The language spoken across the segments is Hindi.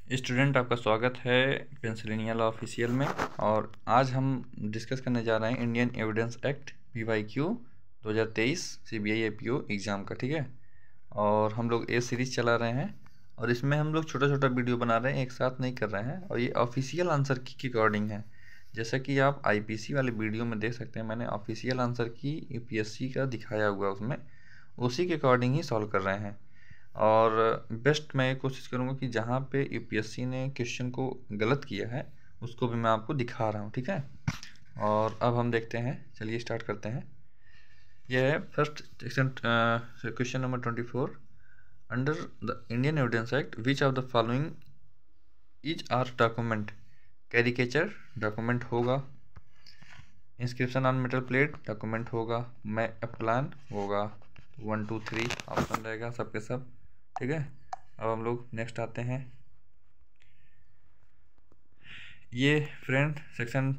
स्टूडेंट, आपका स्वागत है पेंसिल्वेनिया लॉ ऑफिशियल में। और आज हम डिस्कस करने जा रहे हैं Indian evidence act PYQ 2023 CBI APO exam का। ठीक है, और हम लोग ये सीरीज़ चला रहे हैं और इसमें हम लोग छोटा छोटा वीडियो बना रहे हैं, एक साथ नहीं कर रहे हैं। और ये ऑफिशियल आंसर की अकॉर्डिंग है, जैसा कि आप IPC वाले वीडियो में देख सकते हैं। मैंने ऑफिशियल आंसर की UPSC का दिखाया हुआ, उसमें उसी के अकॉर्डिंग ही सॉल्व कर रहे हैं। और बेस्ट मैं कोशिश करूँगा कि जहाँ पे UPSC ने क्वेश्चन को गलत किया है उसको भी मैं आपको दिखा रहा हूँ। ठीक है, और अब हम देखते हैं, चलिए स्टार्ट करते हैं। यह है first section, question number 24। Under the Indian evidence Act which of the following is are document? Caricature document होगा, inscription on metal plate document होगा, मैप प्लान होगा। 1 2 3 ऑप्शन रहेगा सबके सब। ठीक है, अब हम लोग नेक्स्ट आते हैं। ये फ्रेंड सेक्शन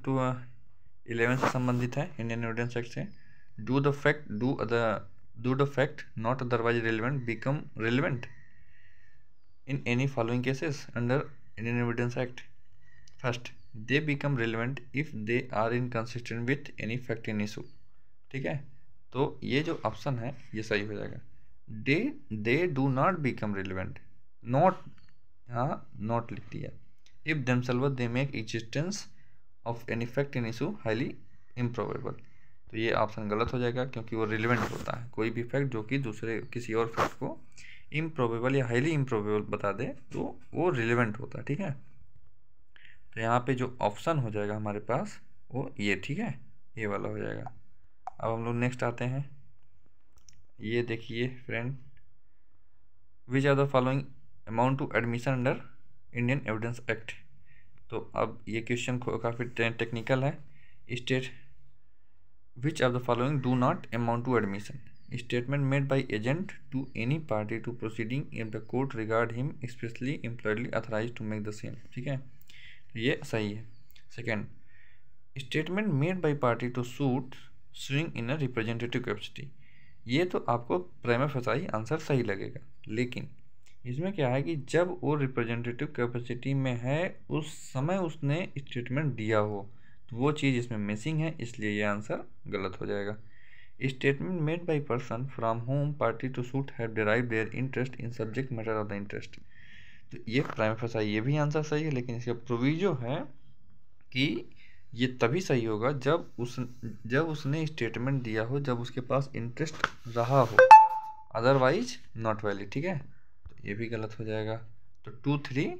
11 से संबंधित है, इंडियन एविडेंस एक्ट से। Do the fact not otherwise relevant become relevant in any following cases under Indian evidence act. First, they become relevant if they are inconsistent with any fact in issue. ठीक है, तो ये जो ऑप्शन है ये सही हो जाएगा। They do not become relevant, not, हाँ नॉट लिख दिया। If themselves they make existence of any fact in issue highly improbable. तो ये ऑप्शन गलत हो जाएगा, क्योंकि वो रिलेवेंट होता है। कोई भी फैक्ट जो कि दूसरे किसी और फैक्ट को इम्प्रोबेबल या हाईली इम्प्रोबेबल बता दे तो वो रिलेवेंट होता है। ठीक है, तो यहाँ पे जो ऑप्शन हो जाएगा हमारे पास वो ये, ठीक है, ये वाला हो जाएगा। अब हम लोग नेक्स्ट आते हैं। ये देखिए friend, which are the following amount to admission under Indian evidence Act. तो अब ये क्वेश्चन काफ़ी टेक्निकल है। State which of the following do not amount to admission? Statement made by agent to any party to proceeding in the court regard him specially employedly authorise to make the same. ठीक है, तो ये सही है। Second, statement made by party to suit suing in a representative capacity. ये तो आपको प्राइमा फेसाई आंसर सही लगेगा, लेकिन इसमें क्या है कि जब वो रिप्रेजेंटेटिव कैपेसिटी में है उस समय उसने स्टेटमेंट दिया हो, तो वो चीज़ इसमें मिसिंग है, इसलिए ये आंसर गलत हो जाएगा। Statement made by person from home party to suit have derive their interest in subject matter of the interest. तो ये प्राइमा फेसाई ये भी आंसर सही है, लेकिन इसका प्रोविजो है कि ये तभी सही होगा जब उसने स्टेटमेंट दिया हो, जब उसके पास इंटरेस्ट रहा हो, अदरवाइज नॉट वैलिड। ठीक है, तो ये भी गलत हो जाएगा। तो 2 3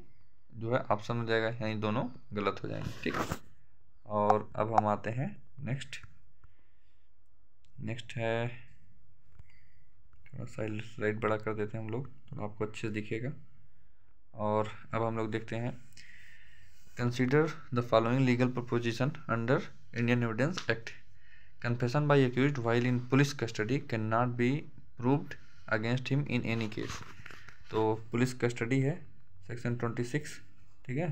जो है ऑप्शन हो जाएगा, यानी दोनों गलत हो जाएंगे। ठीक, और अब हम आते हैं नेक्स्ट है, थोड़ा स्लाइड बड़ा कर देते हैं हम लोग तो आपको अच्छे से दिखेगा। और अब हम लोग देखते हैं, Consider the following legal proposition under Indian Evidence Act. Confession by accused while in police custody cannot be proved against him in any case. तो पुलिस कस्टडी है सेक्शन 26। ठीक है,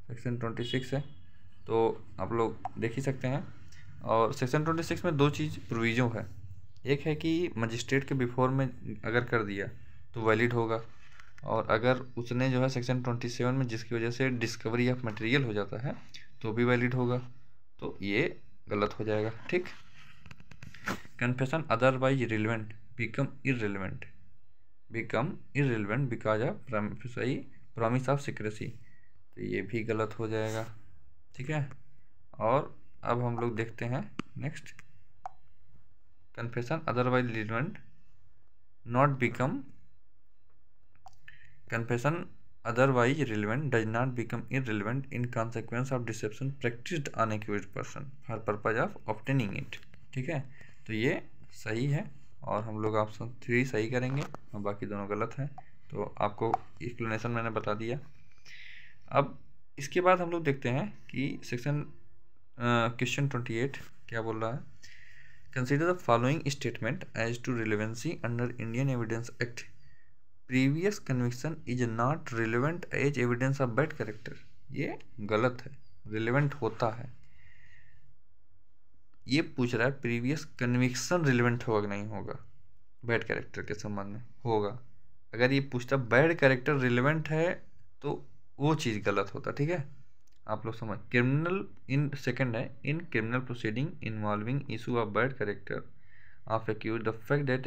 सेक्शन 26 है, तो आप लोग देख ही सकते हैं। और सेक्शन 26 में दो चीज़ प्रोविजो है। एक है कि मजिस्ट्रेट के बिफोर में अगर कर दिया तो वैलिड होगा, और अगर उसने जो है सेक्शन 27 में जिसकी वजह से डिस्कवरी ऑफ मटेरियल हो जाता है तो भी वैलिड होगा, तो ये गलत हो जाएगा। ठीक, confession otherwise relevant become irrelevant because of promise of secrecy, तो ये भी गलत हो जाएगा। ठीक है, और अब हम लोग देखते हैं next, confession otherwise relevant not become Confession otherwise relevant does not become irrelevant in consequence of deception practiced on accused person for purpose of obtaining it। ठीक है, तो ये सही है, और हम लोग ऑप्शन 3 सही करेंगे और बाकी दोनों गलत हैं। तो आपको एक्सप्लेनेशन मैंने बता दिया। अब इसके बाद हम लोग देखते हैं कि सेक्शन क्वेश्चन 28 क्या बोल रहा है। Consider the following statement as to relevancy under Indian evidence act. Previous conviction is not relevant as evidence of bad character. ये गलत है, रिलेवेंट होता है। ये पूछ रहा है प्रीवियस कन्विक्शन रिलेवेंट होगा कि नहीं होगा, बैड कैरेक्टर के संबंध में होगा। अगर ये पूछता बैड कैरेक्टर रिलेवेंट है तो वो चीज़ गलत होता, ठीक है। आप लोग समझ, क्रिमिनल इन सेकंड है, in criminal proceeding involving issue of bad character of accused the fact that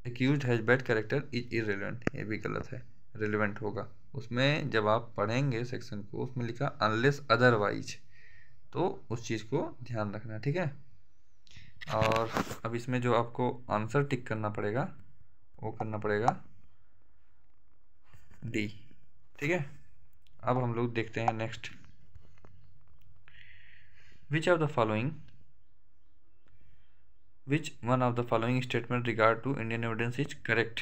accused has bad character is irrelevant, ये भी गलत है, रिलेवेंट होगा उसमें। जब आप पढ़ेंगे सेक्शन को, उसमें लिखा अनलेस अदरवाइज, तो उस चीज़ को ध्यान रखना, ठीक है। और अब इसमें जो आपको आंसर टिक करना पड़ेगा वो करना पड़ेगा डी, ठीक है। अब हम लोग देखते हैं next, which of the following which one of the following statement regard to Indian evidence is correct.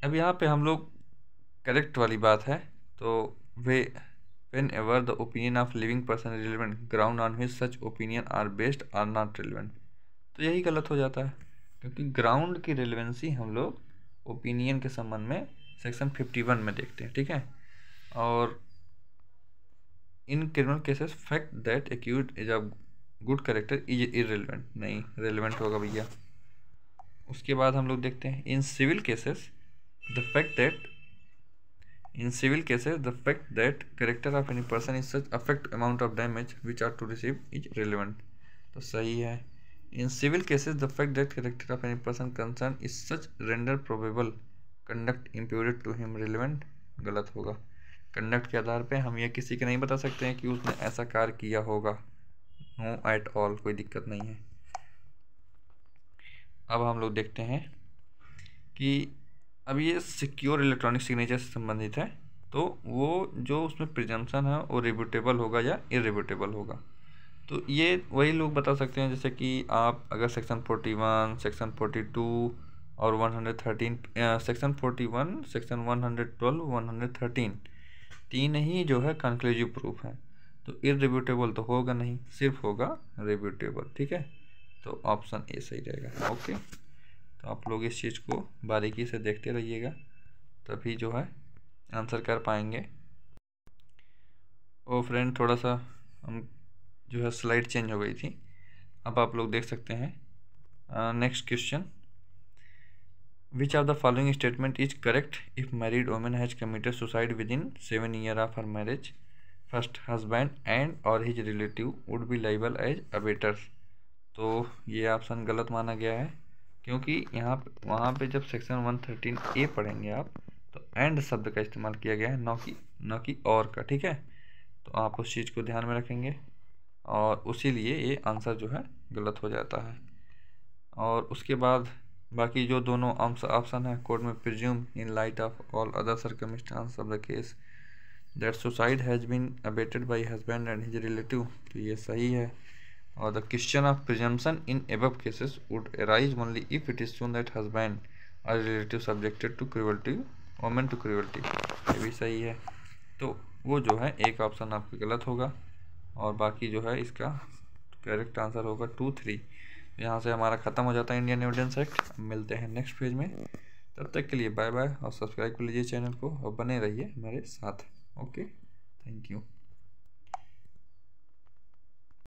अब यहाँ पे हम लोग करेक्ट वाली बात है, तो वे whenever the opinion of living person is relevant ground on which such opinion are based are not relevant, तो यही गलत हो जाता है, क्योंकि ग्राउंड की रिलेवेंसी हम लोग ओपिनियन के संबंध में सेक्शन 51 में देखते हैं, ठीक है। और in criminal cases fact that accused is a good character is irrelevant, नहीं रिलेवेंट होगा भैया। उसके बाद हम लोग देखते हैं in civil cases the fact that In civil cases, the fact that character of any person is such affect amount of damage which are to receive is relevant, तो सही है। In civil cases, the fact that character of any person concerned is such render probable conduct imputed to him relevant, गलत होगा। कंडक्ट के आधार पे हम ये किसी के नहीं बता सकते हैं कि उसने ऐसा कार्य किया होगा, नो एट ऑल, कोई दिक्कत नहीं है। अब हम लोग देखते हैं कि अब ये सिक्योर इलेक्ट्रॉनिक सिग्नेचर से संबंधित है, तो वो जो उसमें प्रिजम्पशन है वो रिब्यूटेबल होगा या इरिब्यूटेबल होगा। तो ये वही लोग बता सकते हैं, जैसे कि आप अगर सेक्शन 41, सेक्शन 42 और 113, सेक्शन 41, सेक्शन 112, 113 तीन ही जो है कंक्लूसिव प्रूफ है, तो इरिब्यूटेबल तो होगा नहीं, सिर्फ होगा रिब्यूटेबल, ठीक है। तो ऑप्शन ए सही रहेगा, ओके। तो आप लोग इस चीज़ को बारीकी से देखते रहिएगा, तभी जो है आंसर कर पाएंगे। ओ फ्रेंड, थोड़ा सा हम जो है स्लाइड चेंज हो गई थी, अब आप लोग देख सकते हैं next question, which of the following statement is correct if married woman has committed suicide within 7 years of her marriage, first husband and और his relative would be liable as abettors. तो ये ऑप्शन गलत माना गया है, क्योंकि यहाँ वहाँ पे जब सेक्शन 113A पढ़ेंगे आप, तो एंड शब्द का इस्तेमाल किया गया है, न कि और का, ठीक है। तो आप उस चीज़ को ध्यान में रखेंगे और उसी लिए ये आंसर जो है गलत हो जाता है। और उसके बाद बाकी जो दोनों ऑप्शन है, कोर्ट में presume in light of all other circumstance of the case that suicide has been abetted by husband and his relative, तो ये सही है। और the question of presumption in above cases would arise only if it is shown that husband or relative subjected to cruelty, woman to cruelty, ये भी सही है। तो वो जो है एक ऑप्शन आपका गलत होगा, और बाकी जो है इसका करेक्ट आंसर होगा 2, 3। यहाँ से हमारा ख़त्म हो जाता है इंडियन एविडेंस एक्ट। मिलते हैं नेक्स्ट पेज में, तब तक के लिए बाय बाय, और सब्सक्राइब कर लीजिए चैनल को और बने रहिए हमारे साथ, ओके, थैंक यू।